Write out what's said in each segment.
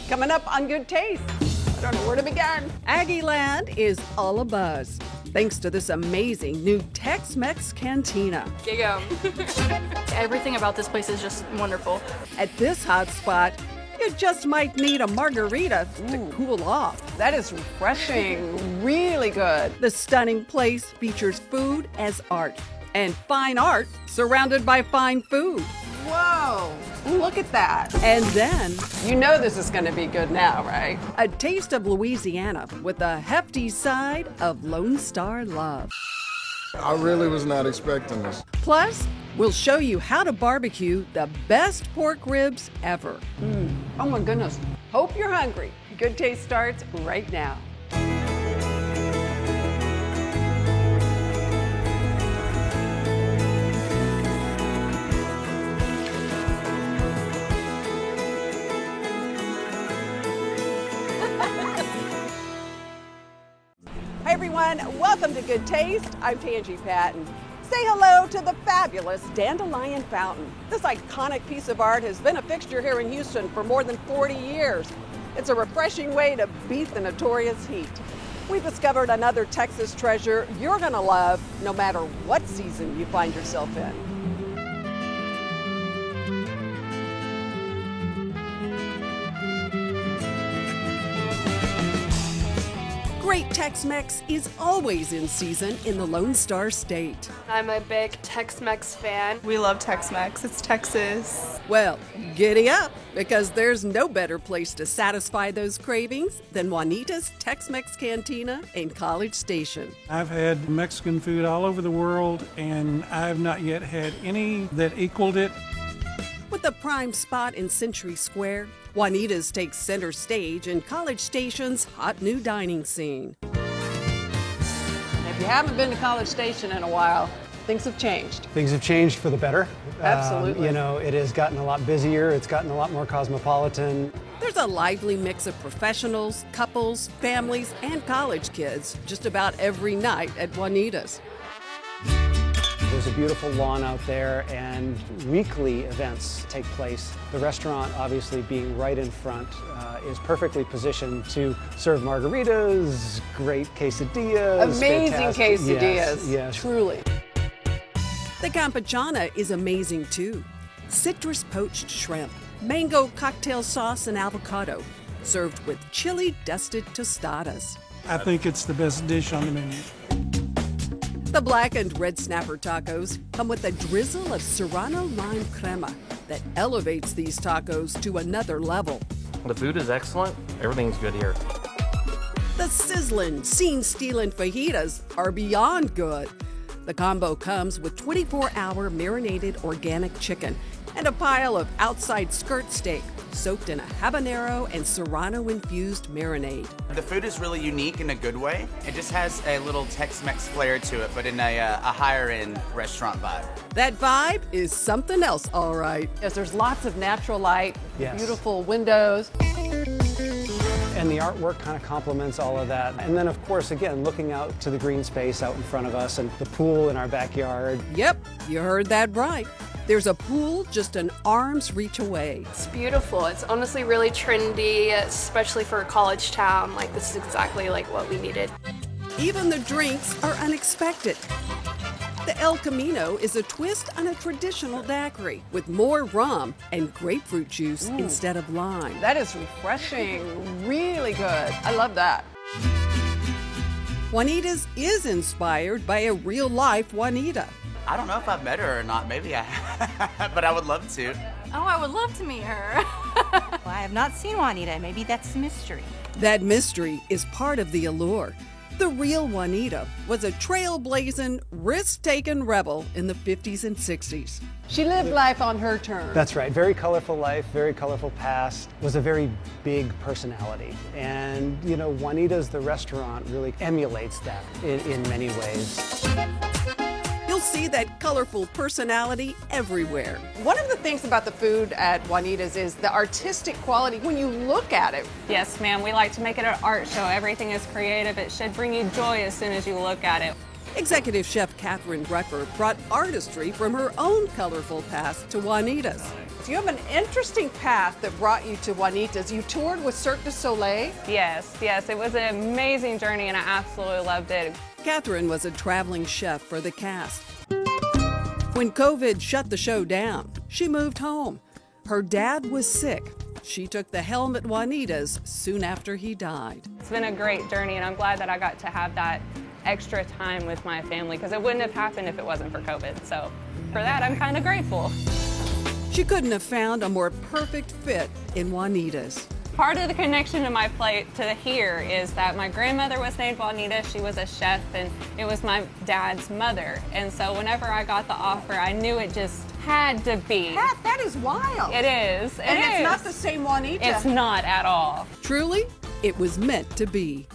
Coming up on Good Taste. I don't know where to begin. Aggieland is all abuzz thanks to this amazing new Tex-Mex cantina. Gigo. Everything about this place is just wonderful. At this hot spot, you just might need a margarita to cool off. That is refreshing. Really good. The stunning place features food as art and fine art surrounded by fine food. Whoa, look at that. And then, You know this is going to be good now, right? a taste of Louisiana with a hefty side of Lone Star Love. I really was not expecting this. Plus, we'll show you how to barbecue the best pork ribs ever. Oh my goodness. Hope you're hungry. Good Taste starts right now. Hi everyone, welcome to Good Taste. I'm Tangi Patton. Say hello to the fabulous Dandelion Fountain. This iconic piece of art has been a fixture here in Houston for more than 40 years. It's a refreshing way to beat the notorious heat. We've discovered another Texas treasure you're gonna love no matter what season you find yourself in. Great Tex-Mex is always in season in the Lone Star State. I'm a big Tex-Mex fan. We love Tex-Mex. It's Texas. Well, giddy up, because there's no better place to satisfy those cravings than Juanita's Tex-Mex Cantina in College Station. I've had Mexican food all over the world, and I've not yet had any that equaled it. With a prime spot in Century Square, Juanita's takes center stage in College Station's hot new dining scene. If you haven't been to College Station in a while, things have changed. Things have changed for the better. Absolutely. It has gotten a lot busier. It's gotten a lot more cosmopolitan. There's a lively mix of professionals, couples, families, and college kids just about every night at Juanita's. There's a beautiful lawn out there, and weekly events take place. The restaurant, obviously being right in front, is perfectly positioned to serve margaritas, great quesadillas. Amazing fantastic- quesadillas. Yes. Truly. The campechana is amazing too. Citrus poached shrimp, mango cocktail sauce, and avocado, served with chili dusted tostadas. I think it's the best dish on the menu. The black and red snapper tacos come with a drizzle of Serrano lime crema that elevates these tacos to another level. The food is excellent. Everything's good here. The sizzling, scene-stealing fajitas are beyond good. The combo comes with 24-hour marinated organic chicken and a pile of outside skirt steak soaked in a habanero and Serrano-infused marinade. The food is really unique in a good way. It just has a little Tex-Mex flair to it, but in a higher-end restaurant vibe. That vibe is something else, all right. Yes, there's lots of natural light, Yes. beautiful windows. And the artwork kind of complements all of that. And then, of course, again, looking out to the green space out in front of us and the pool in our backyard. Yep, you heard that right. There's a pool just an arm's reach away. It's beautiful. It's honestly really trendy, especially for a college town. Like, this is exactly like what we needed. Even the drinks are unexpected. The El Camino is a twist on a traditional daiquiri with more rum and grapefruit juice instead of lime. That is refreshing. Really good. I love that. Juanita's is inspired by a real-life Juanita. I don't know if I've met her or not. Maybe I have, but I would love to. Oh, I would love to meet her. Well, I have not seen Juanita. Maybe that's the mystery. That mystery is part of the allure. The real Juanita was a trailblazing, risk-taking rebel in the 50s and 60s. She lived life on her terms. That's right. Very colorful life, very colorful past. Was a very big personality. And, Juanita's, the restaurant, really emulates that in many ways. You'll see that colorful personality everywhere. One of the things about the food at Juanita's is the artistic quality when you look at it. Yes, ma'am. We like to make it an art show. Everything is creative. It should bring you joy as soon as you look at it. Executive Chef Catherine Brecker brought artistry from her own colorful past to Juanita's. So you have an interesting path that brought you to Juanita's. You toured with Cirque du Soleil. Yes, it was an amazing journey and I absolutely loved it. Catherine was a traveling chef for the cast. When COVID shut the show down, she moved home. Her dad was sick. She took the helm at Juanita's soon after he died. It's been a great journey and I'm glad that I got to have that extra time with my family because it wouldn't have happened if it wasn't for COVID. So for that, I'm kind of grateful. She couldn't have found a more perfect fit in Juanita's. Part of the connection to my plate to here is that my grandmother was named Juanita. She was a chef and it was my dad's mother. And so whenever I got the offer, I knew it just had to be. Pat, that is wild. It is. It's not the same Juanita. It's not at all. Truly, it was meant to be.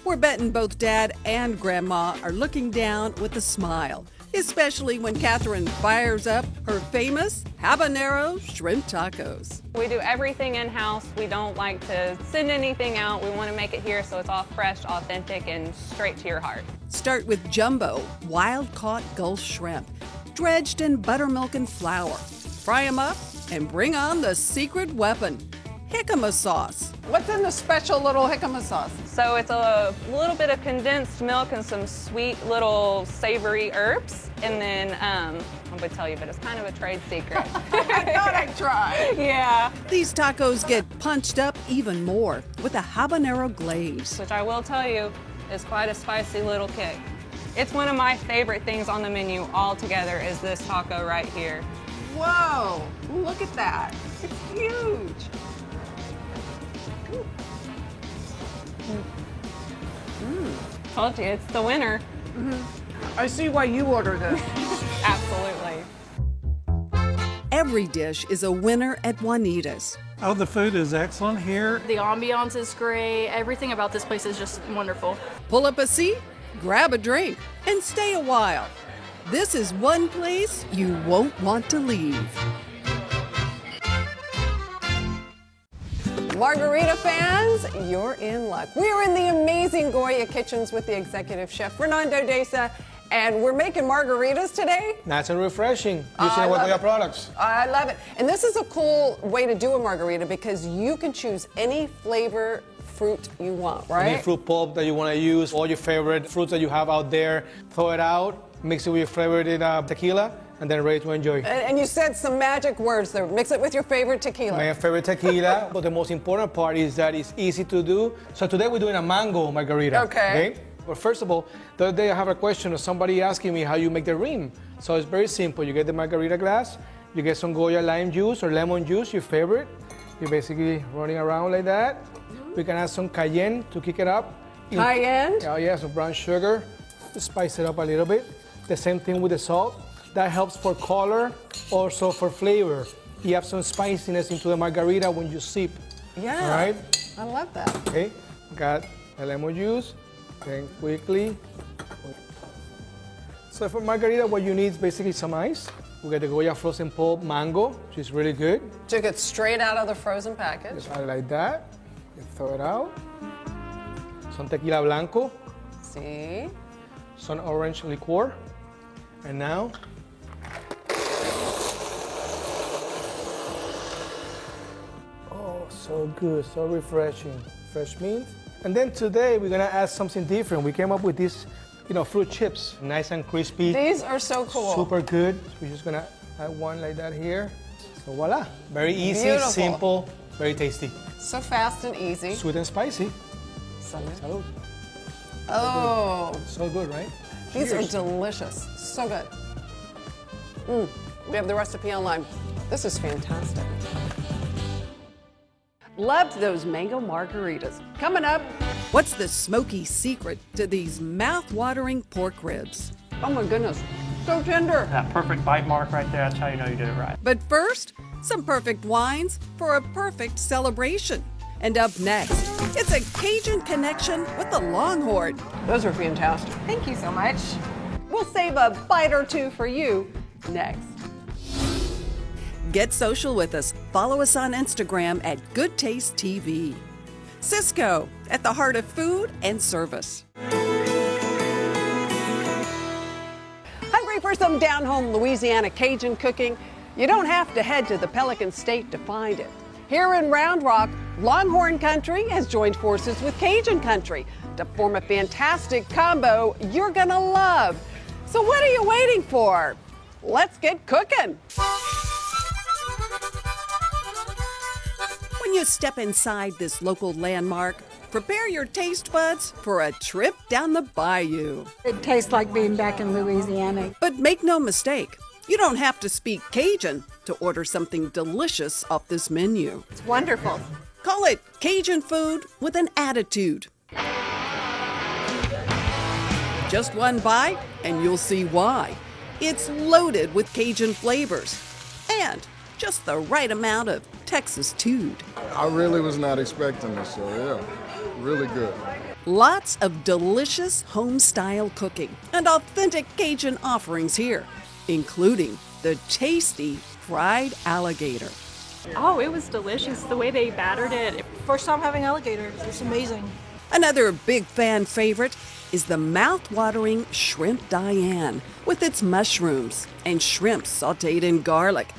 We're betting both Dad and Grandma are looking down with a smile, especially when Catherine fires up her famous habanero shrimp tacos. We do everything in-house. We don't like to send anything out. We want to make it here so it's all fresh, authentic, and straight to your heart. Start with jumbo, wild-caught Gulf shrimp, dredged in buttermilk and flour. Fry them up and bring on the secret weapon, jicama sauce. What's in the special little jicama sauce? So it's a little bit of condensed milk and some sweet little savory herbs. And then, I'm going to tell you, but it's kind of a trade secret. I thought I'd try. Yeah. These tacos get punched up even more with a habanero glaze. Which I will tell you is quite a spicy little kick. It's one of my favorite things on the menu altogether is this taco right here. Whoa, look at that. It's huge. Told you, it's the winner. I see why you ordered this. Absolutely. Every dish is a winner at Juanita's. Oh, the food is excellent here. The ambiance is great. Everything about this place is just wonderful. Pull up a seat, grab a drink, and stay a while. This is one place you won't want to leave. Margarita fans, you're in luck. We're in the amazing Goya kitchens with the executive chef, Fernando Deza, and we're making margaritas today. Nice and refreshing, using our Goya products. I love it. And this is a cool way to do a margarita because you can choose any flavor fruit you want, right? Any fruit pulp that you want to use, all your favorite fruits that you have out there, throw it out, mix it with your favorite tequila, and then ready to enjoy. And you said some magic words there. Mix it with your favorite tequila. My favorite tequila, but the most important part is that it's easy to do. So today we're doing a mango margarita. Okay. But first of all, the other day I have a question of somebody asking me how you make the rim. So it's very simple. You get the margarita glass, you get some Goya lime juice or lemon juice, your favorite. You're basically running around like that. We can add some cayenne to kick it up. Cayenne? Oh yeah, some brown sugar to spice it up a little bit. The same thing with the salt. That helps for color, also for flavor. You have some spiciness into the margarita when you sip. Yeah. All right? I love that. Okay, got the lemon juice. Then quickly. So for margarita, what you need is basically some ice. We got the Goya frozen pulp mango, which is really good. Took it straight out of the frozen package. Just add it like that. You throw it out. Some tequila blanco. See? Some orange liqueur. And now, oh, so good, so refreshing. Fresh mint. And then today we're gonna add something different. We came up with these, fruit chips, nice and crispy. These are so cool. Super good. We're just gonna add one like that here. So voila, very easy, Beautiful. simple, very tasty. So fast and easy. Sweet and spicy. Salud. Salud. Oh. So good, right? These Cheers. are delicious. So good. We have the recipe online. This is fantastic. Loved those mango margaritas. Coming up, What's the smoky secret to these mouth-watering pork ribs? oh my goodness, so tender. That perfect bite mark right there, that's how you know you did it right. But first, some perfect wines for a perfect celebration. And up next, it's a Cajun connection with the Longhorn. Those are fantastic. Thank you so much. We'll save a bite or two for you next. Get social with us. Follow us on Instagram at Good Taste TV. Cisco, at the heart of food and service. some down-home Louisiana Cajun cooking, you don't have to head to the Pelican State to find it. Here in Round Rock, Longhorn Country has joined forces with Cajun Country to form a fantastic combo you're gonna love. So what are you waiting for? Let's get cooking. When you step inside this local landmark, prepare your taste buds for a trip down the bayou. It tastes like being back in Louisiana. But make no mistake, you don't have to speak Cajun to order something delicious off this menu. It's wonderful. Call it Cajun food with an attitude. Just one bite and you'll see why. It's loaded with Cajun flavors and just the right amount of Texas-tude. I really was not expecting this, so yeah, really good. Lots of delicious home-style cooking and authentic Cajun offerings here, including the tasty fried alligator. Oh, it was delicious the way they battered it. First time having alligator. It's amazing. Another big fan favorite is the mouth-watering Shrimp Diane with its mushrooms and shrimp sautéed in garlic,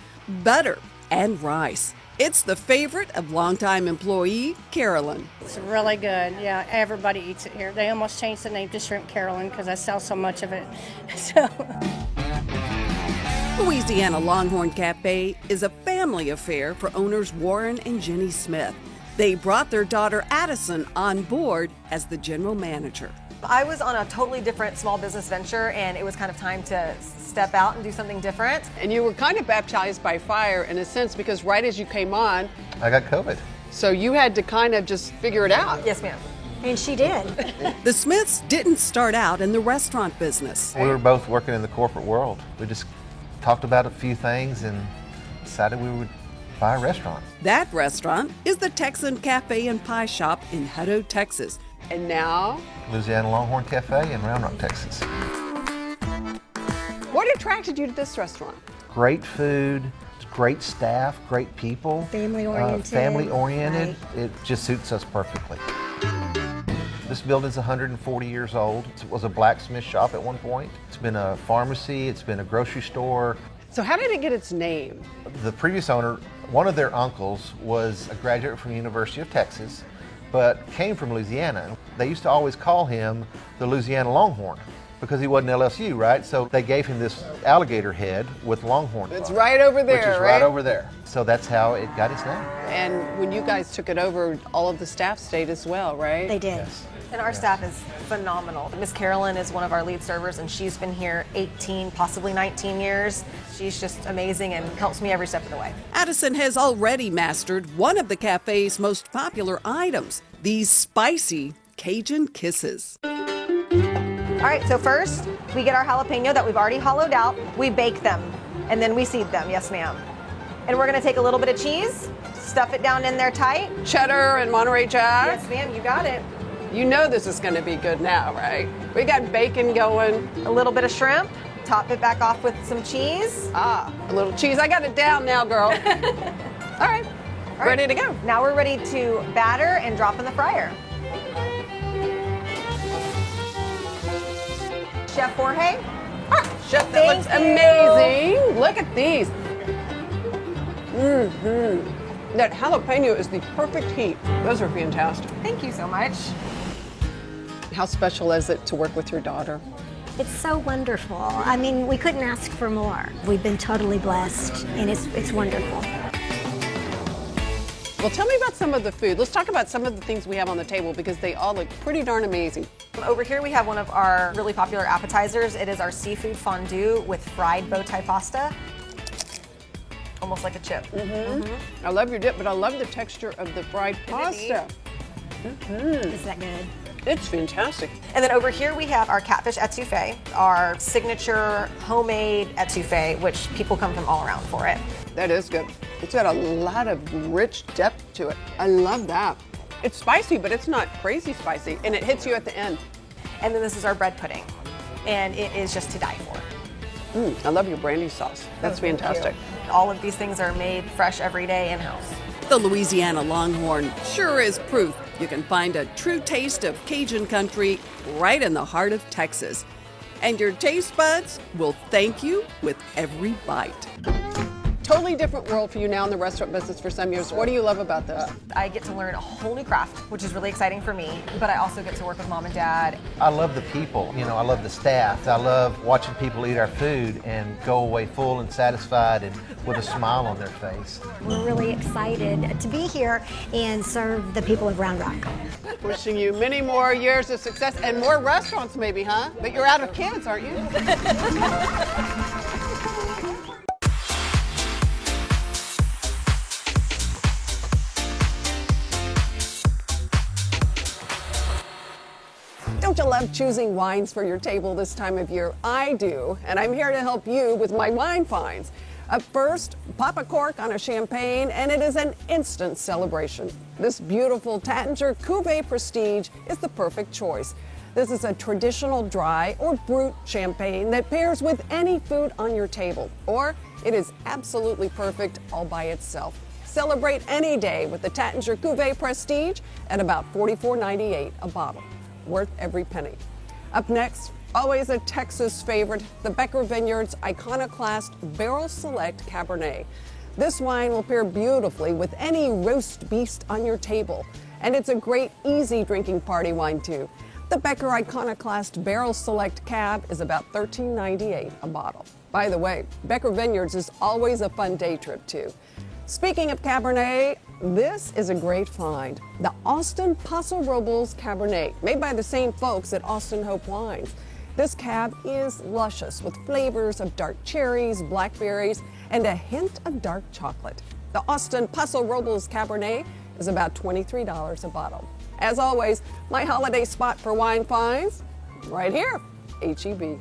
butter, and rice. It's the favorite of longtime employee Carolyn. It's really good. Yeah, everybody eats it here. They almost changed the name to Shrimp Carolyn because I sell so much of it. Louisiana Longhorn Cafe is a family affair for owners Warren and Jenny Smith. They brought their daughter Addison on board as the general manager. I was on a totally different small business venture, and it was kind of time to step out and do something different. And you were kind of baptized by fire in a sense, because right as you came on, I got COVID. So you had to kind of just figure it out. Yes, ma'am. And she did. The Smiths didn't start out in the restaurant business. We were both working in the corporate world. We just talked about a few things and decided we would buy a restaurant. That restaurant is the Texan Cafe and Pie Shop in Hutto, Texas. And now? Louisiana Longhorn Cafe in Round Rock, Texas. What attracted you to this restaurant? Great food, great staff, great people. Family-oriented. Family-oriented. Right. It just suits us perfectly. This building's 140 years old. It was a blacksmith shop at one point. It's been a pharmacy, it's been a grocery store. So how did it get its name? The previous owner, one of their uncles was a graduate from the University of Texas, but came from Louisiana. They used to always call him the Louisiana Longhorn because he wasn't LSU, right? So they gave him this alligator head with Longhorn. It's right over there, which is right over there. So that's how it got its name. And when you guys took it over, all of the staff stayed as well, right? They did. Yes. And our staff is phenomenal. Miss Carolyn is one of our lead servers, and she's been here 18, possibly 19 years. She's just amazing and helps me every step of the way. Addison has already mastered one of the cafe's most popular items, these spicy Cajun kisses. All right, so first, we get our jalapeno that we've already hollowed out. We bake them, and then we seed them, yes ma'am. And we're gonna take a little bit of cheese, stuff it down in there tight. Cheddar and Monterey Jack? Yes ma'am, you got it. You know this is gonna be good now, right? We got bacon going. A little bit of shrimp, top it back off with some cheese. Ah, a little cheese. I got it down now, girl. All right, ready to go. Now we're ready to batter and drop in the fryer. Chef Jorge. Chef, that looks amazing. Look at these. That jalapeno is the perfect heat. Those are fantastic. Thank you so much. How special is it to work with your daughter? It's so wonderful. I mean, we couldn't ask for more. We've been totally blessed, and it's wonderful. Well, tell me about some of the food. Let's talk about some of the things we have on the table because they all look pretty darn amazing. Over here we have one of our really popular appetizers. It is our seafood fondue with fried bow tie pasta. Almost like a chip. I love your dip, but I love the texture of the fried pasta. Is that good? It's fantastic. And then over here we have our catfish etouffee, our signature homemade etouffee, which people come from all around for it. That is good. It's got a lot of rich depth to it. I love that. It's spicy, but it's not crazy spicy, and it hits you at the end. And then this is our bread pudding, and it is just to die for. I love your brandy sauce. That's fantastic. All of these things are made fresh every day in-house. The Louisiana Longhorn sure is proof you can find a true taste of Cajun country right in the heart of Texas. And your taste buds will thank you with every bite. Totally different world for you now in the restaurant business for some years. What do you love about this? I get to learn a whole new craft, which is really exciting for me, but I also get to work with mom and dad. I love the people, you know, I love the staff. I love watching people eat our food and go away full and satisfied and with a smile on their face. We're really excited to be here and serve the people of Round Rock. Wishing you many more years of success and more restaurants maybe, huh? But you're out of kids, aren't you? Don't you love choosing wines for your table this time of year? I do, and I'm here to help you with my wine finds. Up first, pop a cork on a champagne, and it is an instant celebration. This beautiful Taittinger Cuvée Prestige is the perfect choice. This is a traditional dry or brut champagne that pairs with any food on your table, or it is absolutely perfect all by itself. Celebrate any day with the Taittinger Cuvée Prestige at about $44.98 a bottle. Worth every penny. Up next, always a Texas favorite, the Becker Vineyards Iconoclast Barrel Select Cabernet. This wine will pair beautifully with any roast beast on your table, and it's a great, easy drinking party wine too. The Becker Iconoclast Barrel Select Cab is about $13.98 a bottle. By the way, Becker Vineyards is always a fun day trip too. Speaking of Cabernet, this is a great find. The Austin Paso Robles Cabernet, made by the same folks at Austin Hope Wines. This cab is luscious with flavors of dark cherries, blackberries, and a hint of dark chocolate. The Austin Paso Robles Cabernet is about $23 a bottle. As always, my holiday spot for wine finds, right here, H-E-B.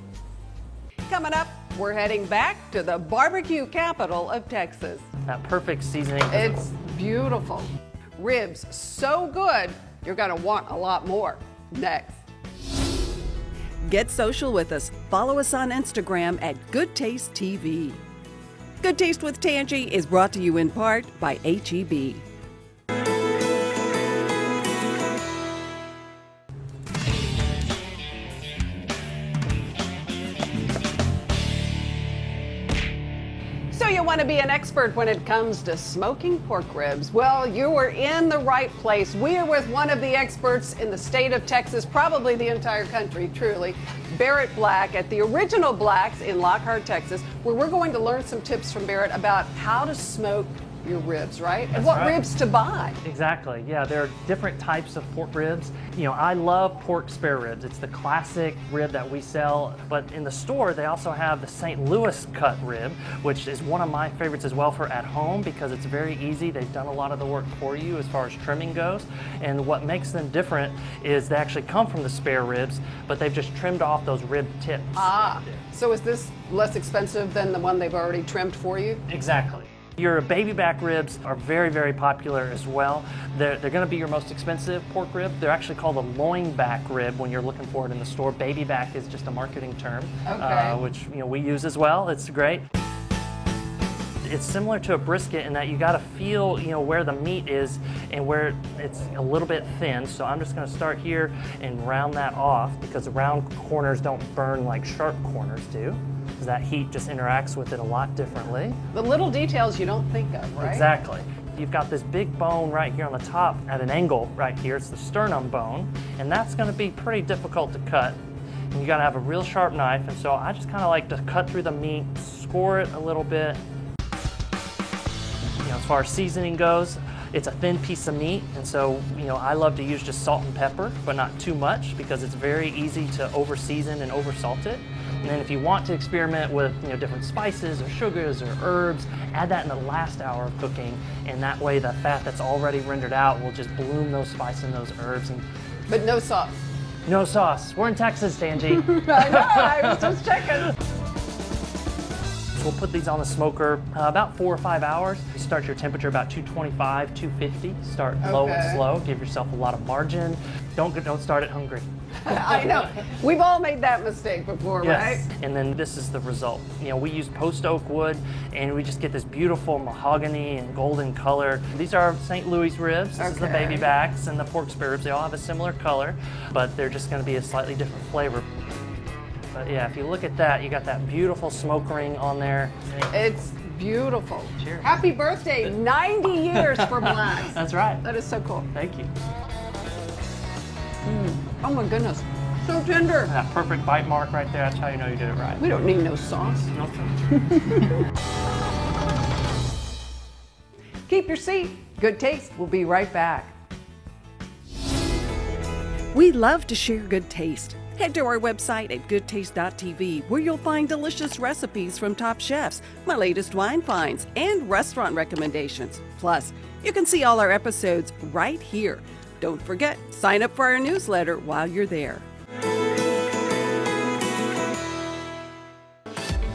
Coming up, we're heading back to the barbecue capital of Texas. That perfect seasoning. It's beautiful. Ribs so good, you're gonna want a lot more. Next. Get social with us. Follow us on Instagram at Good Taste TV. Good Taste with Tangi is brought to you in part by H-E-B. So you want to be an expert when it comes to smoking pork ribs? Well, you were in the right place. We are with one of the experts in the state of Texas, probably the entire country, truly, Barrett Black at the Original Blacks in Lockhart, Texas, where we're going to learn some tips from Barrett about how to smoke your ribs, right? And what ribs to buy. Exactly, yeah, there are different types of pork ribs. You know, I love pork spare ribs. It's the classic rib that we sell, but in the store they also have the St. Louis cut rib, which is one of my favorites as well for at home because it's very easy. They've done a lot of the work for you as far as trimming goes, and what makes them different is they actually come from the spare ribs, but they've just trimmed off those rib tips. Ah, so is this less expensive than the one they've already trimmed for you? Exactly. Your baby back ribs are very, very popular as well. They're going to be your most expensive pork rib. They're actually called a loin back rib when you're looking for it in the store. Baby back is just a marketing term, which we use as well. It's great. It's similar to a brisket in that you got to feel where the meat is and where it's a little bit thin. So I'm just going to start here and round that off because round corners don't burn like sharp corners do. That heat just interacts with it a lot differently. The little details you don't think of, right? Exactly. You've got this big bone right here on the top at an angle right here. It's the sternum bone, and that's going to be pretty difficult to cut. And you got to have a real sharp knife, and so I just kind of like to cut through the meat, score it a little bit. As far as seasoning goes, it's a thin piece of meat, and so I love to use just salt and pepper, but not too much because it's very easy to over season and over salt it. And then if you want to experiment with different spices or sugars or herbs, add that in the last hour of cooking, and that way the fat that's already rendered out will just bloom those spices and those herbs. But no sauce. No sauce. We're in Texas, Tangi. I know, I was just checking. We'll put these on the smoker about 4 or 5 hours. You start your temperature about 225, 250. Start low and slow. Give yourself a lot of margin. Don't start it hungry. I know. We've all made that mistake before, right? And then this is the result. We use post oak wood, and we just get this beautiful mahogany and golden color. These are St. Louis ribs. This is the baby backs and the pork spare ribs. They all have a similar color, but they're just going to be a slightly different flavor. But yeah, if you look at that, you got that beautiful smoke ring on there. It's beautiful. Cheers. Happy birthday, 90 years for Black's. That's right. That is so cool. Thank you. Oh my goodness, so tender. That perfect bite mark right there, that's how you know you did it right. We don't need no sauce. Okay. Keep your seat. Good Taste will be right back. We love to share good taste. Head to our website at goodtaste.tv, where you'll find delicious recipes from top chefs, my latest wine finds, and restaurant recommendations. Plus, you can see all our episodes right here. Don't forget, sign up for our newsletter while you're there.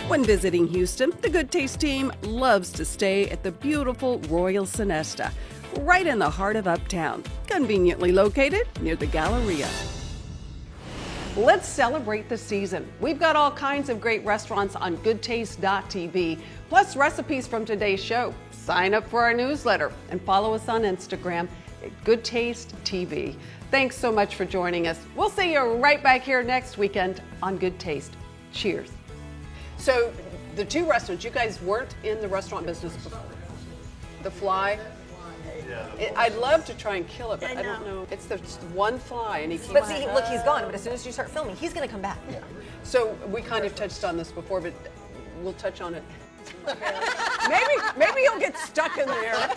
When visiting Houston, the Good Taste team loves to stay at the beautiful Royal Sonesta, right in the heart of Uptown, conveniently located near the Galleria. Let's celebrate the season. We've got all kinds of great restaurants on goodtaste.tv, plus recipes from today's show. Sign up for our newsletter and follow us on Instagram at Good Taste TV. Thanks so much for joining us. We'll see you right back here next weekend on Good Taste. Cheers. So the two restaurants, you guys weren't in the restaurant business before. The Fly. I'd love to try and kill it, but I don't know. It's the one fly, and he keeps. But see, look, he's gone. But as soon as you start filming, he's going to come back. Yeah. So we kind of touched on this before, but we'll touch on it. Maybe he'll get stuck in there.